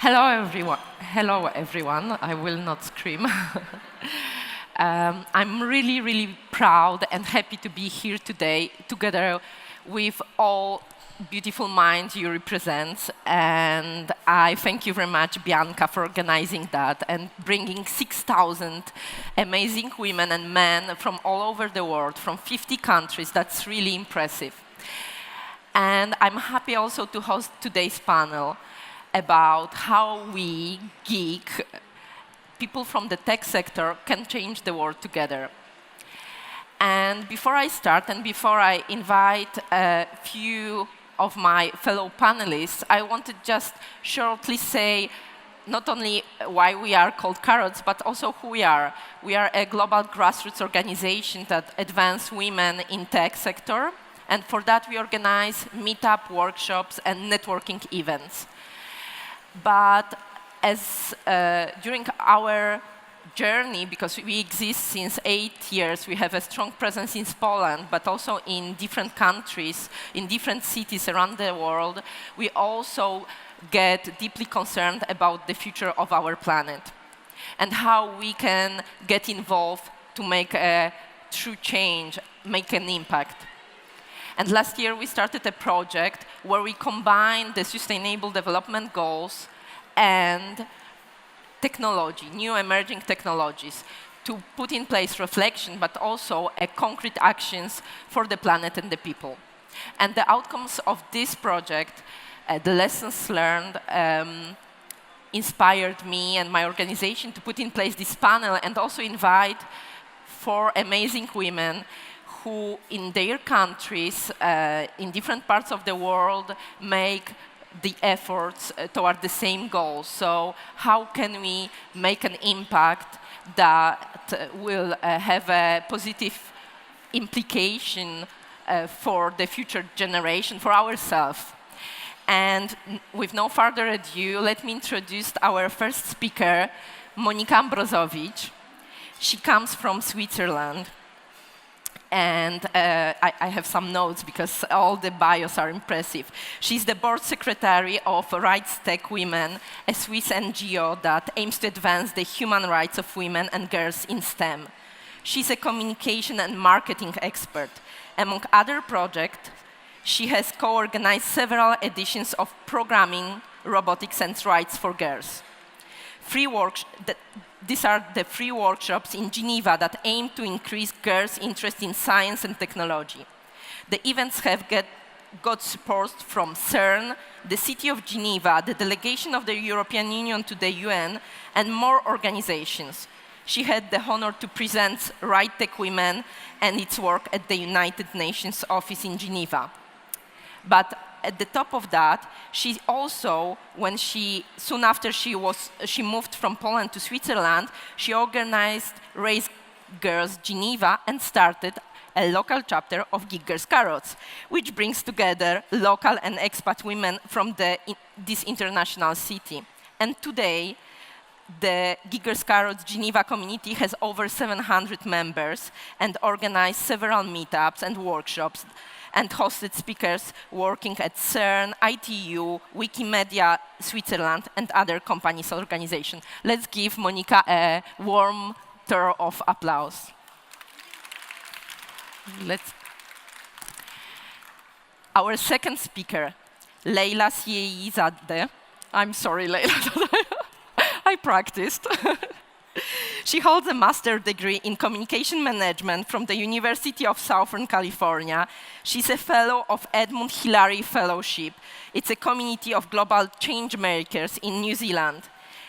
Hello, everyone. Hello, everyone. I will not scream. I'm really, really proud and happy to be here today together with all beautiful minds you represent. And I thank you very much, Bianca, for organizing that and bringing 6,000 amazing women and men from all over the world, from 50 countries. That's really impressive. And I'm happy also to host today's panel about how we, geek, people from the tech sector, can change the world together. And before I start, and before I invite a few of my fellow panelists, I want to just shortly say not only why we are called Carrots, but also who we are. We are a global grassroots organization that advances women in tech sector. And for that, we organize meetup, workshops, and networking events. But as during our journey, because we exist since 8 years, we have a strong presence in Poland, but also in different countries, in different cities around the world, we also get deeply concerned about the future of our planet and how we can get involved to make a true change, make an impact. And last year, we started a project where we combined the Sustainable Development Goals and technology, new emerging technologies, to put in place reflection, but also concrete actions for the planet and the people. And the outcomes of this project, the lessons learned, inspired me and my organization to put in place this panel and also invite 4 amazing women who in their countries, in different parts of the world, make the efforts toward the same goal. So how can we make an impact that will have a positive implication for the future generation, for ourselves? And with no further ado, let me introduce our first speaker, Monika Ambrozowicz. She comes from Switzerland. And I have some notes because all the bios are impressive. She's the board secretary of Rights Tech Women, a Swiss NGO that aims to advance the human rights of women and girls in STEM. She's a communication and marketing expert. Among other projects, she has co-organized several editions of Programming, Robotics and Rights for Girls. These are the free workshops in Geneva that aim to increase girls' interest in science and technology. The events have got support from CERN, the City of Geneva, the delegation of the European Union to the UN, and more organizations. She had the honor to present Right Tech Women and its work at the United Nations office in Geneva. But at the top of that, she also, soon after she moved from Poland to Switzerland, she organized Raise Girls Geneva and started a local chapter of Geek Girls Carrots, which brings together local and expat women from this international city. And today, the Geek Girls Carrots Geneva community has over 700 members and organized several meetups and workshops and hosted speakers working at CERN, ITU, Wikimedia Switzerland, and other companies' organizations. Let's give Monika a warm tour of applause. Our second speaker, Leila Sieyizadeh. I'm sorry, Leila. I practiced. She holds a master's degree in communication management from the University of Southern California. She's a fellow of Edmund Hillary Fellowship. It's a community of global change makers in New Zealand.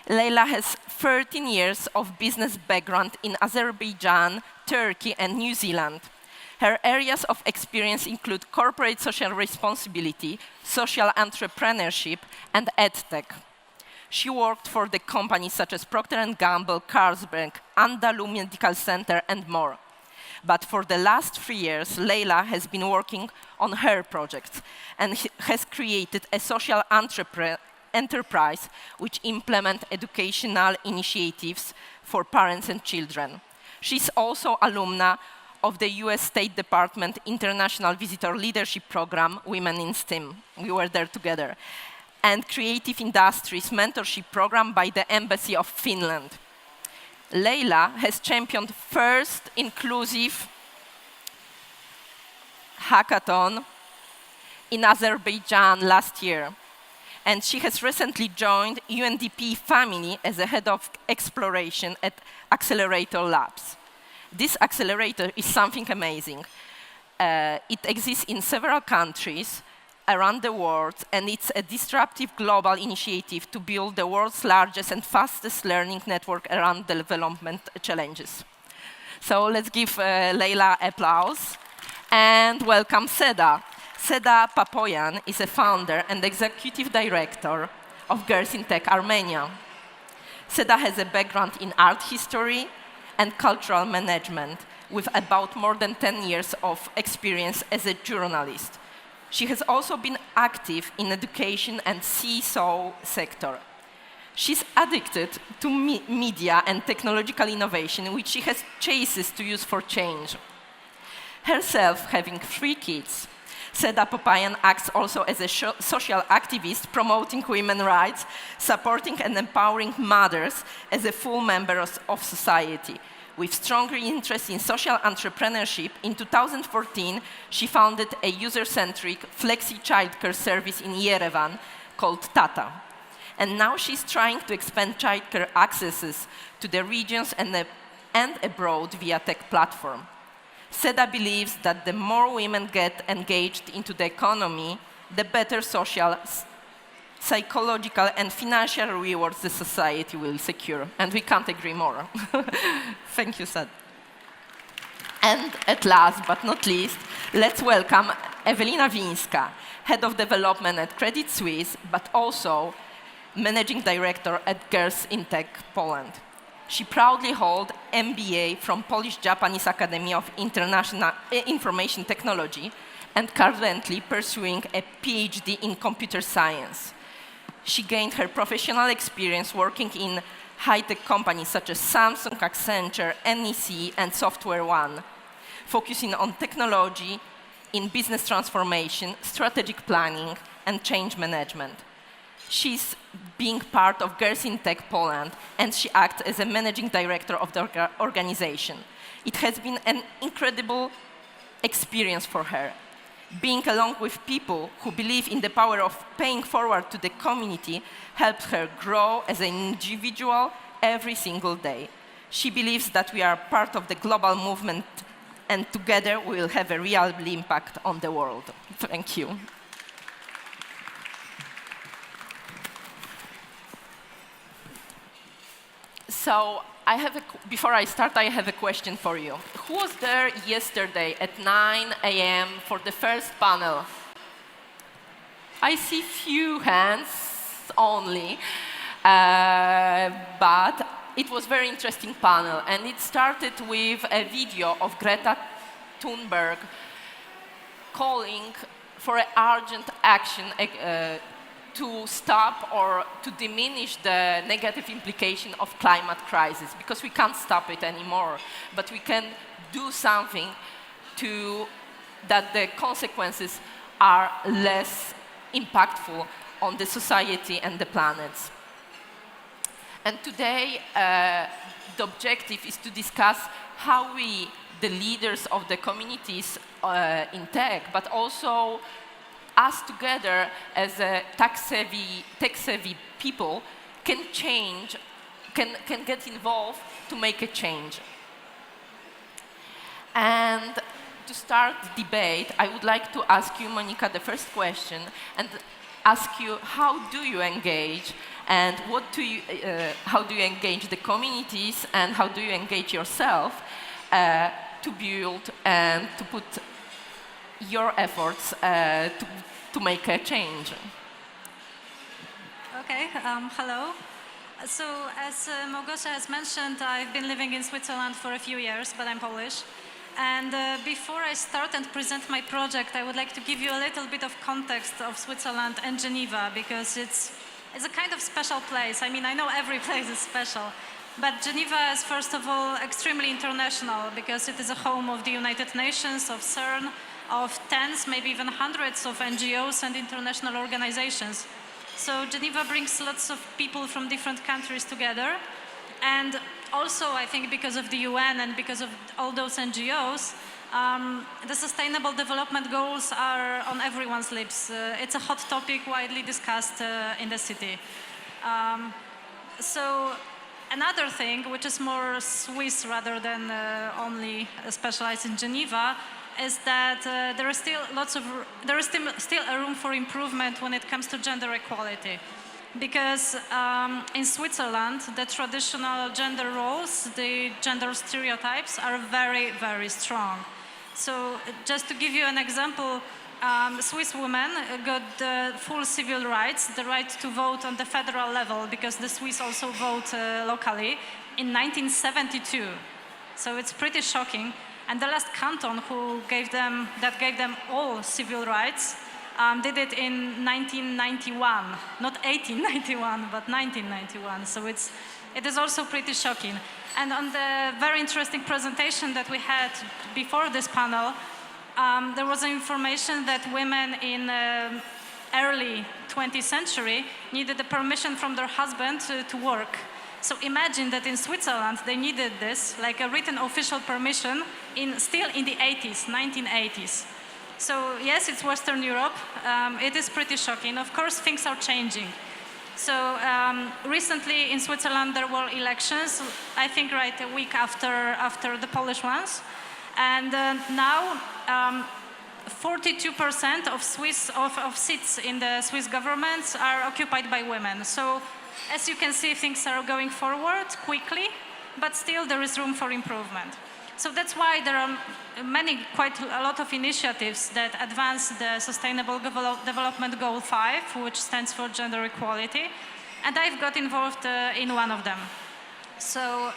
Leila has 13 years of business background in Azerbaijan, Turkey, and New Zealand. Her areas of experience include corporate social responsibility, social entrepreneurship, and edtech. She worked for the companies such as Procter & Gamble, Carlsberg, Andalou Medical Center, and more. But for the last 3 years, Leila has been working on her projects and has created a social enterprise which implements educational initiatives for parents and children. She's also alumna of the US State Department International Visitor Leadership Program, Women in STEM. We were there together. and Creative Industries Mentorship Program by the Embassy of Finland. Leila has championed first inclusive hackathon in Azerbaijan last year. And she has recently joined UNDP family as a head of exploration at Accelerator Labs. This accelerator is something amazing. It exists in several countries around the world, and it's a disruptive global initiative to build the world's largest and fastest learning network around development challenges. So let's give Leila applause and welcome Seda. Seda Papoyan is a founder and executive director of Girls in Tech Armenia. Seda has a background in art history and cultural management with about more than 10 years of experience as a journalist. She has also been active in education and CSO sector. She's addicted to media and technological innovation, which she has chases to use for change. Herself having 3 kids, Seda Papoyan acts also as a social activist, promoting women's rights, supporting and empowering mothers as a full member of society. With stronger interest in social entrepreneurship, in 2014, she founded a user-centric flexi childcare service in Yerevan called Tata. And now she's trying to expand childcare accesses to the regions and abroad via tech platform. Seda believes that the more women get engaged into the economy, the better social, psychological, and financial rewards the society will secure. And we can't agree more. Thank you, Seda. And at last but not least, let's welcome Ewelina Wińska, Head of Development at Credit Suisse, but also Managing Director at Girls in Tech Poland. She proudly holds MBA from Polish-Japanese Academy of International Information Technology and currently pursuing a PhD in computer science. She gained her professional experience working in high-tech companies such as Samsung, Accenture, NEC, and Software One, focusing on technology in business transformation, strategic planning, and change management. She's being part of Girls in Tech Poland, and she acts as a managing director of the organization. It has been an incredible experience for her. Being along with people who believe in the power of paying forward to the community helped her grow as an individual every single day. She believes that we are part of the global movement, and together we will have a real impact on the world. Thank you. So before I start, I have a question for you. Who was there yesterday at 9 a.m. for the first panel? I see few hands only, but it was a very interesting panel, and it started with a video of Greta Thunberg calling for an urgent action to stop or to diminish the negative implication of climate crisis, because we can't stop it anymore, but we can do something that the consequences are less impactful on the society and the planet. And today, the objective is to discuss how we, the leaders of the communities in tech, but also us together as a tech-savvy people can get involved to make a change. And to start the debate, I would like to ask you, Monica, the first question, and ask you, how do you engage, and how do you engage the communities, and how do you engage yourself to build and to put your efforts to make a change? Okay, hello. So as Małgosia has mentioned, I've been living in Switzerland for a few years, but I'm Polish. And before I start and present my project, I would like to give you a little bit of context of Switzerland and Geneva, because it's a kind of special place. I mean, I know every place is special, but Geneva is, first of all, extremely international, because it is a home of the United Nations, of CERN, of tens, maybe even hundreds of NGOs and international organizations. So Geneva brings lots of people from different countries together. And also, I think because of the UN and because of all those NGOs, the Sustainable Development Goals are on everyone's lips. It's a hot topic widely discussed in the city. So another thing, which is more Swiss rather than only specialized in Geneva, is that there is still a room for improvement when it comes to gender equality. Because in Switzerland, the traditional gender roles, the gender stereotypes are very, very strong. So just to give you an example, Swiss women got the full civil rights, the right to vote on the federal level, because the Swiss also vote locally, in 1972. So it's pretty shocking. And the last canton gave them all civil rights did it in 1991, not 1891, but 1991. So it is also pretty shocking. And on the very interesting presentation that we had before this panel, there was information that women in early 20th century needed the permission from their husband to work. So imagine that in Switzerland they needed this, like a written official permission, still in the 80s, 1980s. So yes, it's Western Europe. It is pretty shocking. Of course, things are changing. So recently in Switzerland there were elections, I think right a week after the Polish ones. And now 42% of seats in the Swiss governments are occupied by women. So as you can see, things are going forward quickly, but still there is room for improvement. So that's why there are quite a lot of initiatives that advance the Sustainable Development Goal 5, which stands for gender equality, and I've got involved in one of them. So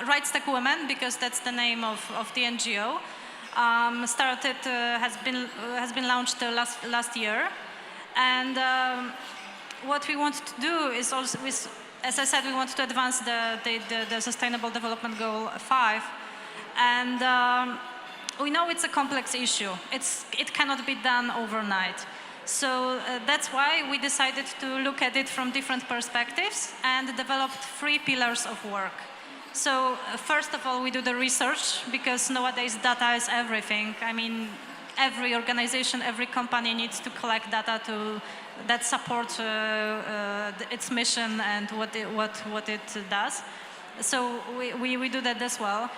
Rights Tech Women, because that's the name of the NGO, has been launched last year, and what we want to do is also, as I said, we want to advance the Sustainable Development Goal 5. And we know it's a complex issue. It cannot be done overnight. So that's why we decided to look at it from different perspectives and developed 3 pillars of work. So first of all, we do the research, because nowadays data is everything. I mean, every organization, every company needs to collect data that supports its mission and what it does. So we do that as well.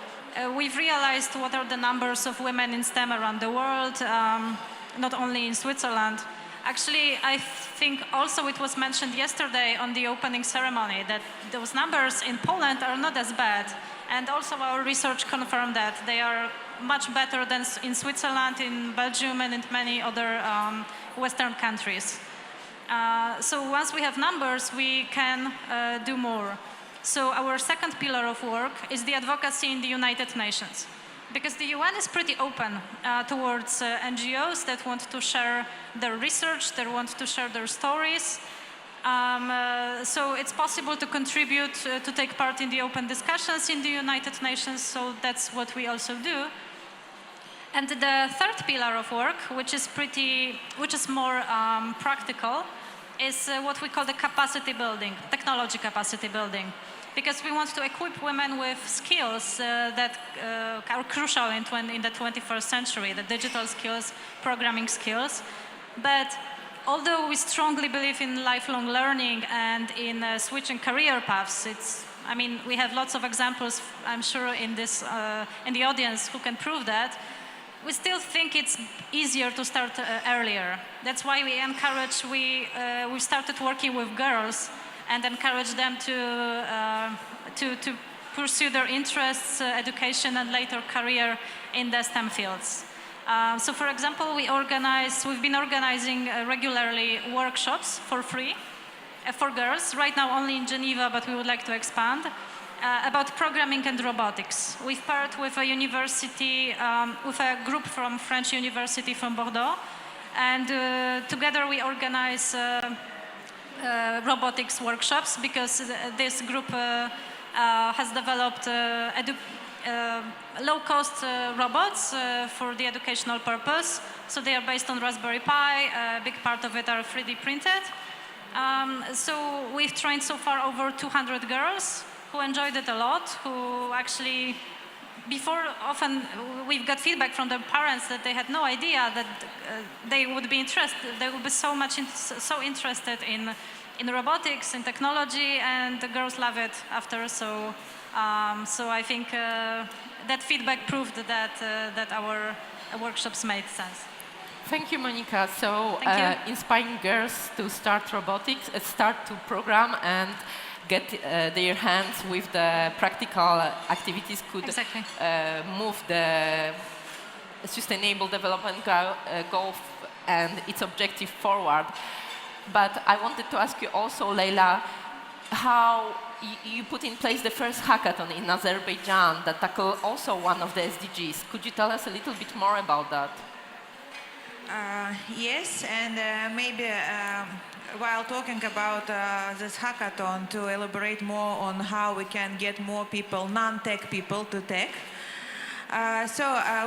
We've realized what are the numbers of women in STEM around the world, not only in Switzerland. Actually, I think also it was mentioned yesterday on the opening ceremony that those numbers in Poland are not as bad. And also our research confirmed that they are much better than in Switzerland, in Belgium, and in many other Western countries. So once we have numbers, we can do more. So our second pillar of work is the advocacy in the United Nations. Because the UN is pretty open towards NGOs that want to share their research, that want to share their stories. So it's possible to contribute, to take part in the open discussions in the United Nations, so that's what we also do. And the third pillar of work, which is more practical, is what we call the capacity building, technology capacity building. Because we want to equip women with skills that are crucial in the 21st century, the digital skills, programming skills. But although we strongly believe in lifelong learning and in switching career paths, we have lots of examples, I'm sure, in the audience who can prove that. We still think it's easier to start earlier. That's why we started working with girls and encourage them to pursue their interests, education, and later career in the STEM fields. So, for example, we've been organizing regularly workshops for free for girls, right now only in Geneva, but we would like to expand, about programming and robotics. We've partnered with a university, with a group from French University from Bordeaux, and together we organize robotics workshops, because this group has developed low-cost robots for the educational purpose. So they are based on Raspberry Pi. A big part of it are 3D printed. So we've trained so far over 200 girls who enjoyed it a lot, who actually, before often we've got feedback from their parents that they had no idea that they would be so interested in robotics, in technology, and the girls love it after. So I think that feedback proved that our workshops made sense. Thank you, Monica. So, Thank you. inspiring girls to start robotics, start to program and get their hands with the practical activities could Exactly. Move the sustainable development goal and its objective forward. But I wanted to ask you also, Leila, how you put in place the first hackathon in Azerbaijan that tackled also one of the SDGs. Could you tell us a little bit more about that? Yes, and maybe while talking about this hackathon, to elaborate more on how we can get more people, non-tech people, to tech.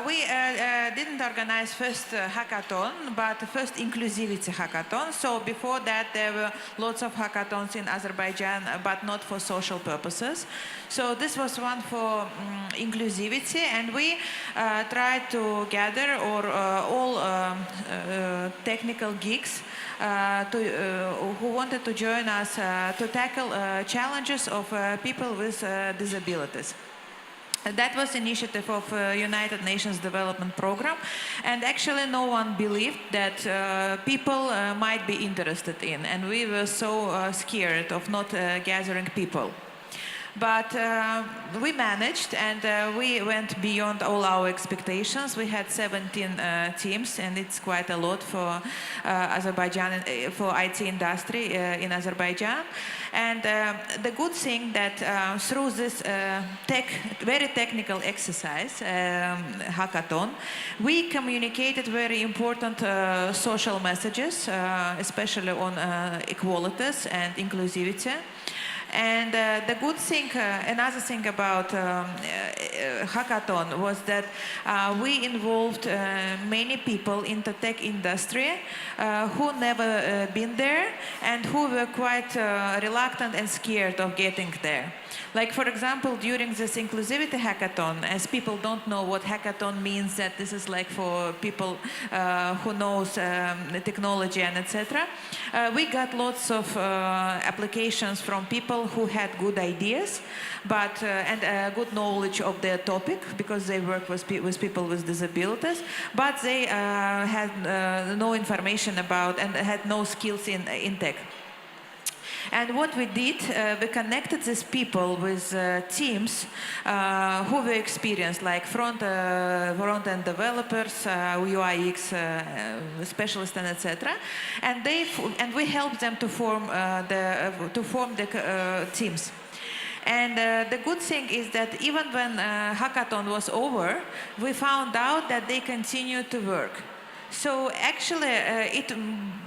We didn't organize first hackathon, but first inclusivity hackathon. So before that, there were lots of hackathons in Azerbaijan, but not for social purposes. So this was one for inclusivity, and we tried to gather all technical geeks who wanted to join us to tackle challenges of people with disabilities. That was initiative of United Nations Development Program, and actually no one believed that people might be interested in, and we were so scared of not gathering people. But we managed, and we went beyond all our expectations. We had 17 teams, and it's quite a lot for Azerbaijan, for IT industry in Azerbaijan. And the good thing that through this very technical exercise, hackathon, we communicated very important social messages, especially on equalities and inclusivity. And the good thing, another thing about hackathon was that we involved many people in the tech industry who never been there and who were quite reluctant and scared of getting there. Like, for example, during this inclusivity hackathon, as people don't know what hackathon means, that this is like for people who knows technology and etc. We got lots of applications from people who had good ideas, but and good knowledge of their topic because they work with people with disabilities, but they had no information about and had no skills in tech. And what we did, we connected these people with teams who were experienced, like front-end developers, UI/UX specialists, and etc. And we helped them to form the teams. And the good thing is that even when hackathon was over, we found out that they continued to work. So actually, it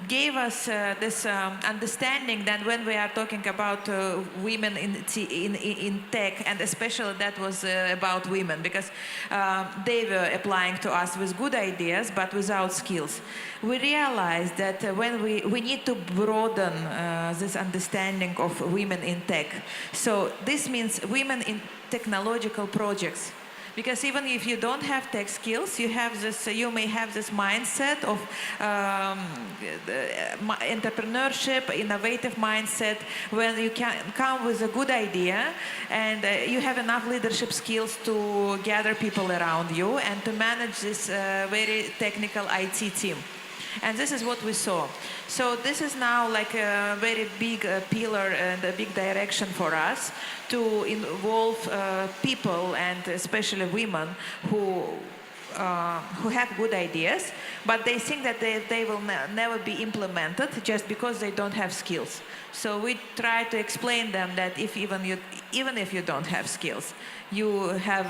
gave us this understanding that when we are talking about women in tech, and especially that was about women, because they were applying to us with good ideas but without skills. We realized that when we need to broaden this understanding of women in tech. So this means women in technological projects. Because even if you don't have tech skills, you may have this mindset of entrepreneurship, innovative mindset, when you can come with a good idea and you have enough leadership skills to gather people around you and to manage this very technical IT team. And this is what we saw. So this is now like a very big pillar and a big direction for us to involve people, and especially women, who have good ideas, but they think that they will never be implemented just because they don't have skills. So we try to explain them that even if you don't have skills, you have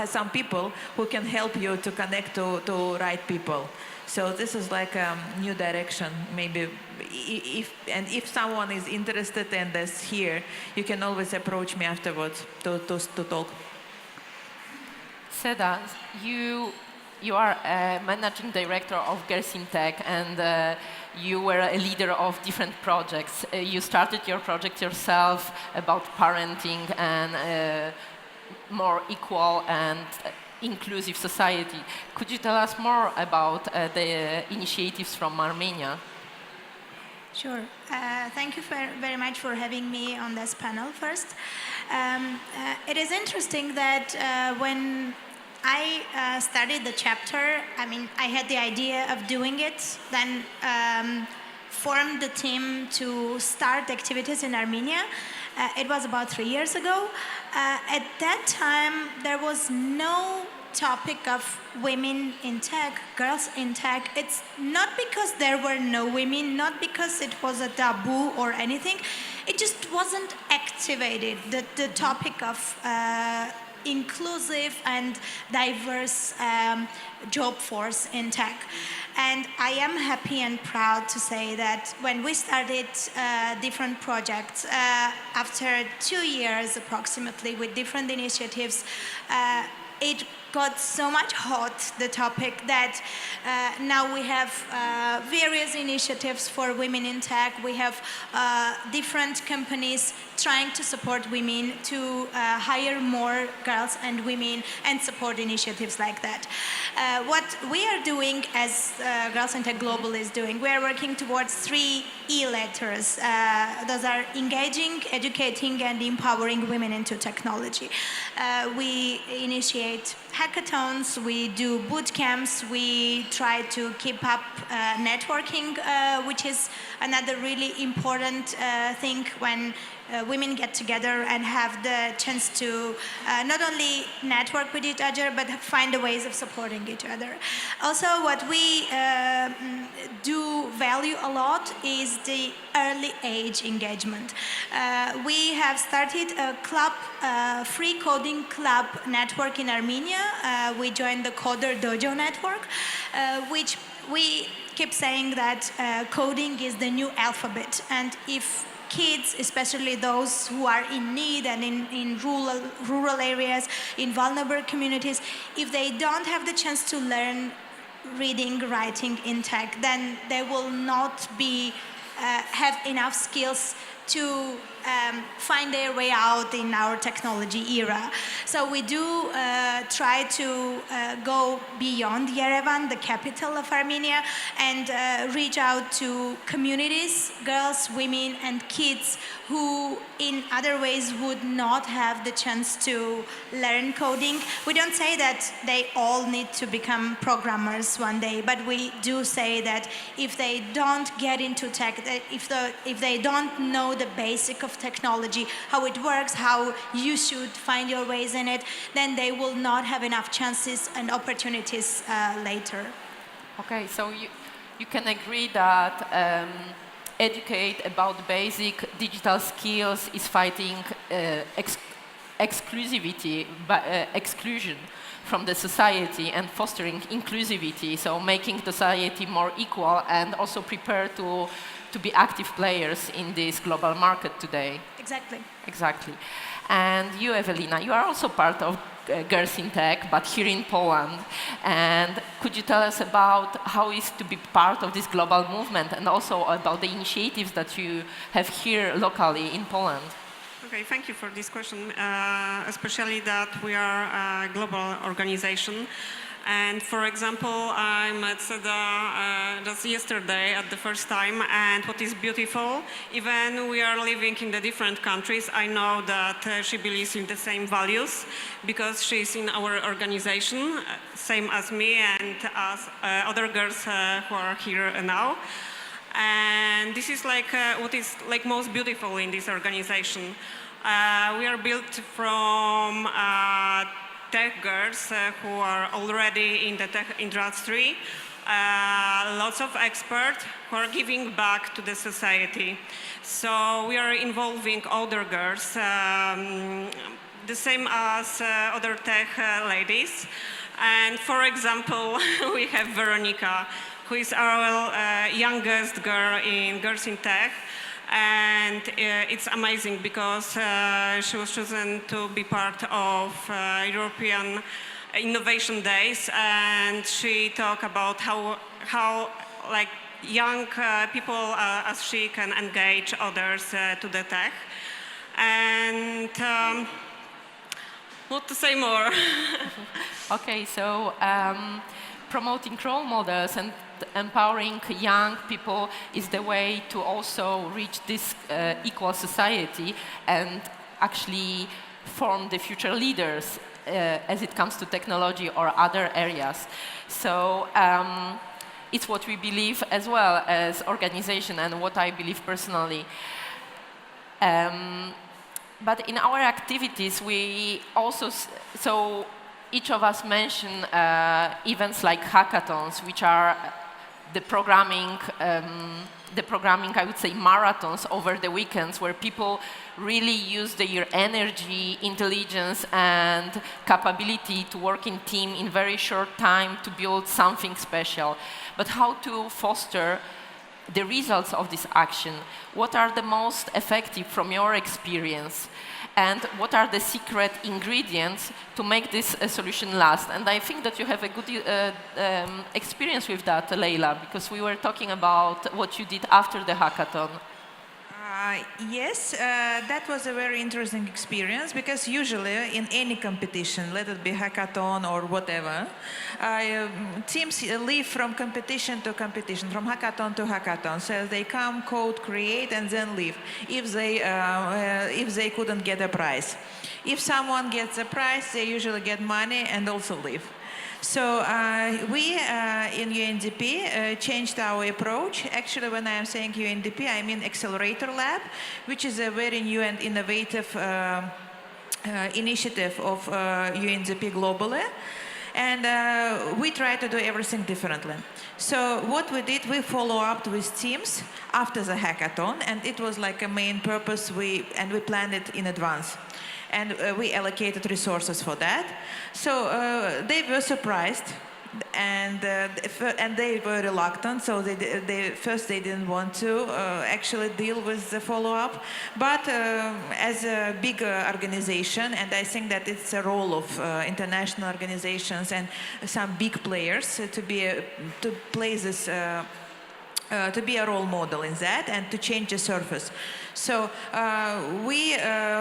some people who can help you to connect to right people. So this is like a new direction. Maybe if someone is interested in this here, you can always approach me afterwards to talk. Seda, you you are a managing director of Girls in Tech, and you were a leader of different projects. You started your project yourself about parenting and more equal and inclusive society. Could you tell us more about the initiatives from Armenia? Sure. Thank you very much for having me on this panel first. It is interesting that when I studied the chapter, I had the idea of doing it, then formed the team to start activities in Armenia. It was about 3 years ago. At that time, there was no topic of women in tech, girls in tech. It's not because there were no women, not because it was a taboo or anything. It just wasn't activated, the topic of inclusive and diverse job force in tech. And I am happy and proud to say that when we started different projects, after 2 years approximately with different initiatives, it got so much hot, the topic, that now we have various initiatives for women in tech. We have different companies trying to support women to hire more girls and women and support initiatives like that. What we are doing as Girls in Tech Global is doing, we are working towards 3 E letters. Those are engaging, educating, and empowering women into technology. We initiate hackathons, we do boot camps, we try to keep up networking, which is another really important thing when women get together and have the chance to not only network with each other, but find the ways of supporting each other. Also, what we do value a lot is the early age engagement. We have started a club, free coding club network in Armenia. We joined the Coder Dojo network, which we keep saying that coding is the new alphabet. And if kids, especially those who are in need and in rural areas, in vulnerable communities, if they don't have the chance to learn reading, writing in tech, then they will not have enough skills to find their way out in our technology era. So we do try to go beyond Yerevan, the capital of Armenia, and reach out to communities, girls, women, and kids who in other ways would not have the chance to learn coding. We don't say that they all need to become programmers one day, but we do say that if they don't get into tech, if they don't know the basic of technology, how it works, how you should find your ways in it, then they will not have enough chances and opportunities later. Okay, so you can agree that educate about basic digital skills is fighting exclusivity, exclusion from the society and fostering inclusivity, so making the society more equal and also prepared to be active players in this global market today. Exactly. Exactly. And you, Ewelina, you are also part of Girls in Tech, but here in Poland. And could you tell us about how it is to be part of this global movement and also about the initiatives that you have here locally in Poland? Okay, thank you for this question, especially that we are a global organization. And for example, I met Seda just yesterday at the first time, and what is beautiful, even we are living in the different countries, I know that she believes in the same values because she's in our organization, same as me and as other girls who are here now. And this is like what is like most beautiful in this organization. We are built from tech girls who are already in the tech industry, lots of experts who are giving back to the society. So we are involving older girls, the same as other tech ladies. And for example, we have Veronica, who is our youngest girl in Girls in Tech. And it's amazing because she was chosen to be part of European innovation days, and she talked about how like young people as she can engage others to the tech. And what to say more? Okay, so promoting role models and empowering young people is the way to also reach this equal society and actually form the future leaders as it comes to technology or other areas. So it's what we believe as well as organization and what I believe personally. But in our activities, we also, so each of us mention events like hackathons, which are the programming, I would say, marathons over the weekends, where people really use their energy, intelligence, and capability to work in team in very short time to build something special. But how to foster the results of this action? What are the most effective from your experience? And what are the secret ingredients to make this solution last? And I think that you have a good experience with that, Leila, because we were talking about what you did after the hackathon. Yes, that was a very interesting experience, because usually in any competition, let it be hackathon or whatever, teams live from competition to competition, from hackathon to hackathon. So they come, code, create, and then leave if they couldn't get a prize. If someone gets a prize, they usually get money and also leave. So we in UNDP changed our approach. Actually, when I am saying UNDP, I mean Accelerator Lab, which is a very new and innovative initiative of UNDP globally. And we try to do everything differently. So what we did, we follow up with teams after the hackathon, and it was like a main purpose, we planned it in advance. And we allocated resources for that. So they were surprised, and they were reluctant. So first they didn't want to actually deal with the follow-up. But as a big organization, and I think that it's a role of international organizations and some big players to play this. To be a role model in that and to change the surface. So we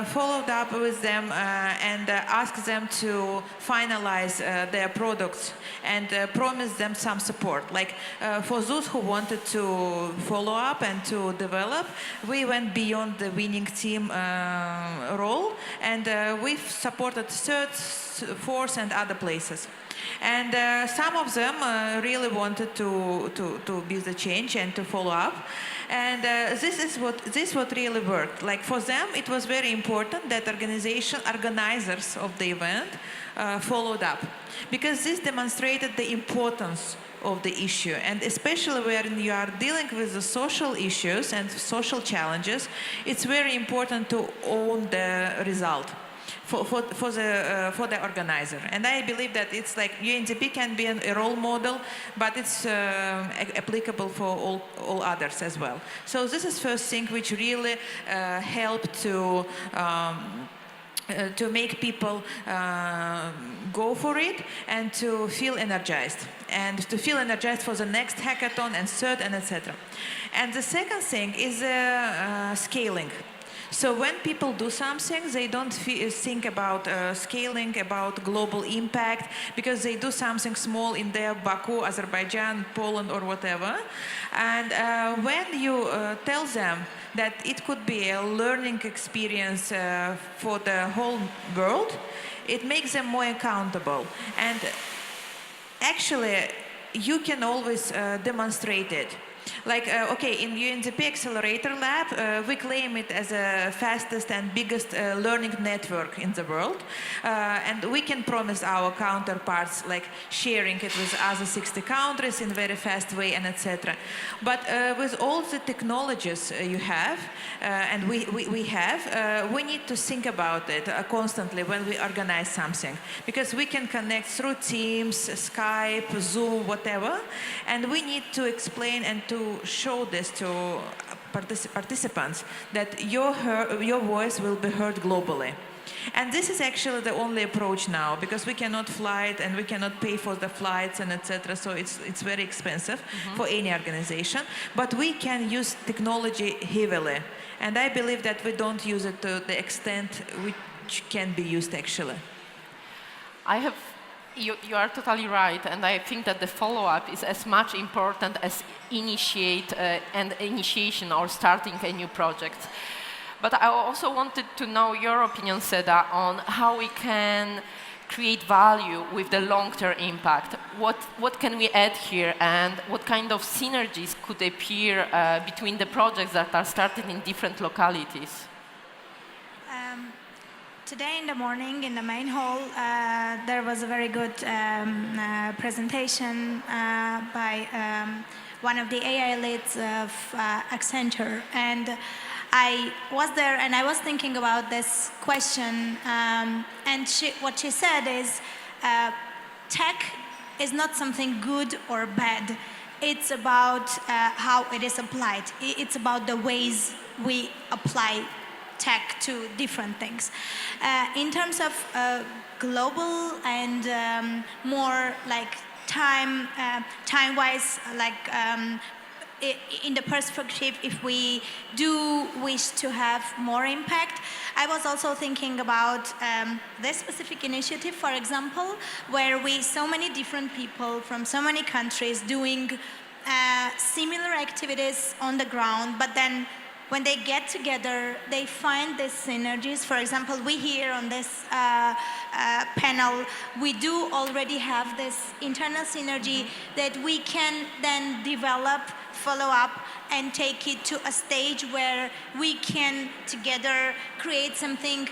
followed up with them and asked them to finalize their products and promised them some support. Like for those who wanted to follow up and to develop, we went beyond the winning team role, and we supported third, fourth, and other places. And some of them really wanted to be the change and to follow up. And this is what really worked. Like for them, it was very important that organizers of the event followed up, because this demonstrated the importance of the issue. And especially when you are dealing with the social issues and social challenges, it's very important to own the result for the organizer. And I believe that it's like UNDP can be a role model, but it's applicable for all others as well. So this is first thing which really helped to make people go for it and to feel energized, for the next hackathon and third, and etc. And the second thing is scaling. So when people do something, they don't think about scaling, about global impact, because they do something small in their Baku, Azerbaijan, Poland, or whatever. And when you tell them that it could be a learning experience for the whole world, it makes them more accountable. And actually, you can always demonstrate it. Like, okay, in UNDP Accelerator Lab, we claim it as the fastest and biggest learning network in the world. And we can promise our counterparts, like sharing it with other 60 countries in a very fast way, and etc. But with all the technologies you have, and we have, we need to think about it constantly when we organize something. Because we can connect through Teams, Skype, Zoom, whatever. And we need to explain and to show this to participants, that your voice will be heard globally. And this is actually the only approach now, because we cannot fly it and we cannot pay for the flights and etc. So it's very expensive for any organization. But we can use technology heavily. And I believe that we don't use it to the extent which can be used actually. You are totally right, and I think that the follow-up is as much important as initiation or starting a new project. But I also wanted to know your opinion, Seda, on how we can create value with the long-term impact. What can we add here, and what kind of synergies could appear between the projects that are started in different localities? Today in the morning in the main hall, there was a very good presentation by one of the AI leads of Accenture. And I was there and I was thinking about this question. And what she said is, tech is not something good or bad. It's about how it is applied. It's about the ways we apply tech to different things. In terms of global and more like time-wise, like in the perspective, if we do wish to have more impact, I was also thinking about this specific initiative, for example, where so many different people from so many countries doing similar activities on the ground, but then when they get together, they find these synergies. For example, we here on this panel, we do already have this internal synergy that we can then develop, follow up, and take it to a stage where we can together create something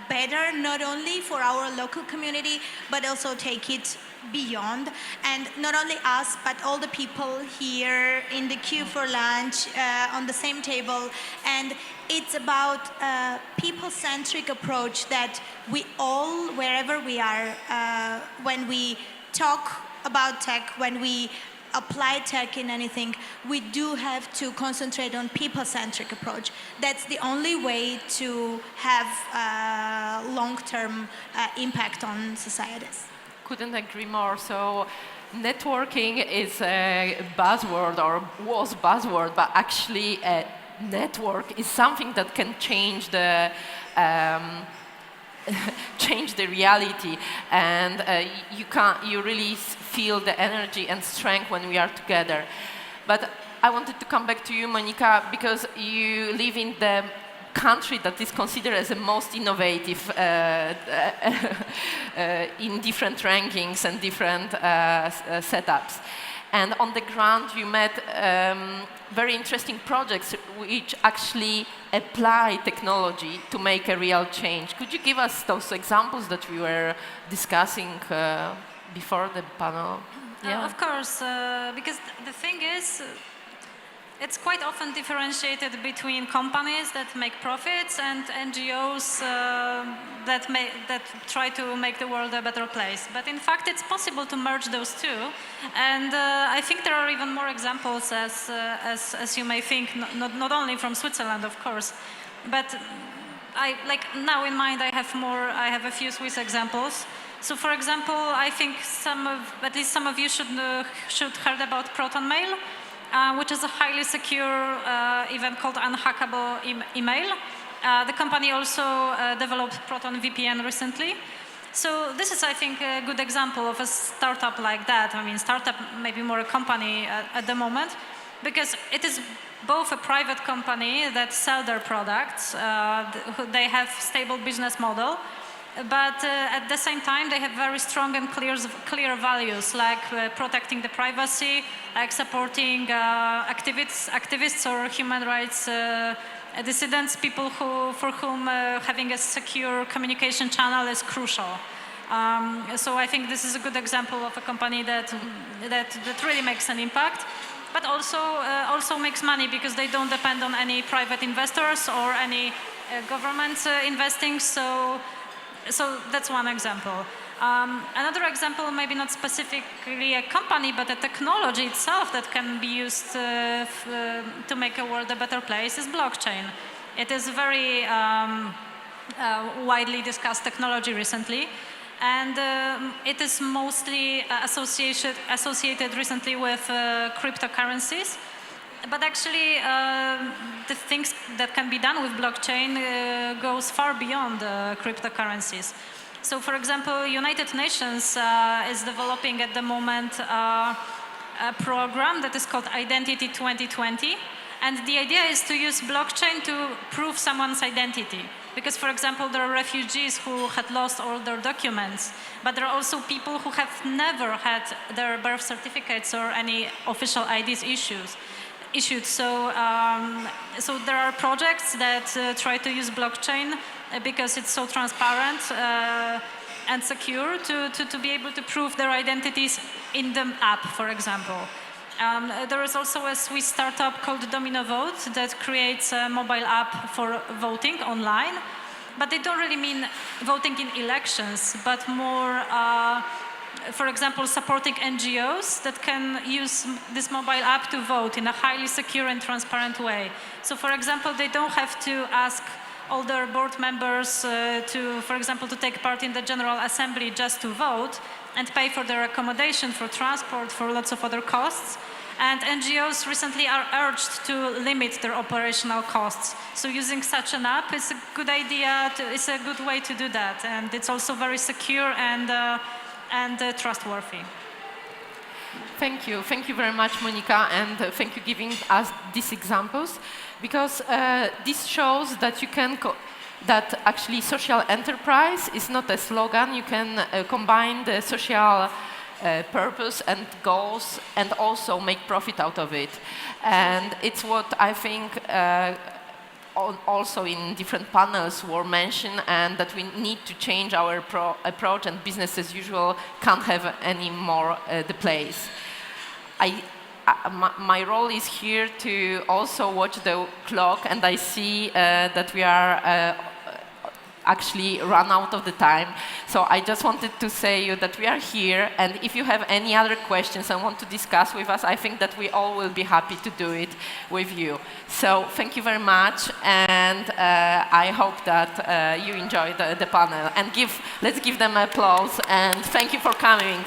better, not only for our local community, but also take it beyond. And not only us, but all the people here in the queue for lunch, on the same table. And it's about a people-centric approach that we all, wherever we are, when we talk about tech, when we apply tech in anything, we do have to concentrate on people-centric approach. That's the only way to have long-term impact on societies. Couldn't agree more. So networking is a buzzword, or was buzzword, but actually a network is something that can change the change the reality, and you really feel the energy and strength when we are together. But I wanted to come back to you, Monika, because you live in the country that is considered as the most innovative in different rankings and different setups. And on the ground, you met very interesting projects which actually apply technology to make a real change. Could you give us those examples that we were discussing before the panel? Yeah. Of course, because the thing is, it's quite often differentiated between companies that make profits and NGOs that try to make the world a better place. But in fact, it's possible to merge those two. And I think there are even more examples, as you may think, not only from Switzerland, of course. But now in mind, I have a few Swiss examples. So, for example, I think at least some of you should heard about Proton Mail. Which is a highly secure event called unhackable email. The company also developed Proton VPN recently. So this is, I think, a good example of a startup like that. I mean, startup, maybe more a company at the moment, because it is both a private company that sell their products, they have stable business model, but at the same time, they have very strong and clear values, like protecting the privacy, like supporting activists or human rights dissidents, people for whom having a secure communication channel is crucial. So I think this is a good example of a company that really makes an impact, but also makes money because they don't depend on any private investors or any government investing. So that's one example. Another example, maybe not specifically a company, but a technology itself that can be used to make a world a better place is blockchain. It is very widely discussed technology recently. And it is mostly associated recently with cryptocurrencies. But actually, the things that can be done with blockchain goes far beyond cryptocurrencies. So, for example, United Nations is developing at the moment a program that is called Identity 2020. And the idea is to use blockchain to prove someone's identity. Because, for example, there are refugees who had lost all their documents, but there are also people who have never had their birth certificates or any official IDs issued. So, so there are projects that try to use blockchain because it's so transparent and secure to be able to prove their identities in the app, for example. There is also a Swiss startup called Domino Vote that creates a mobile app for voting online. But they don't really mean voting in elections, but more, for example, supporting NGOs that can use this mobile app to vote in a highly secure and transparent way. So, for example, they don't have to ask all their board members for example, to take part in the General Assembly just to vote and pay for their accommodation, for transport, for lots of other costs. And NGOs recently are urged to limit their operational costs. So using such an app is a good idea, it's a good way to do that. And it's also very secure and trustworthy. Thank you. Thank you very much, Monica, and thank you for giving us these examples, because this shows that that actually social enterprise is not a slogan. You can combine the social purpose and goals and also make profit out of it. And it's what I think also in different panels were mentioned, and that we need to change our approach, and business as usual can't have any more the place. My role is here to also watch the clock, and I see that we are actually run out of the time. So I just wanted to say you that we are here, and if you have any other questions and want to discuss with us, I think that we all will be happy to do it with you. So thank you very much, and I hope that you enjoyed the panel. And let's give them applause, and thank you for coming.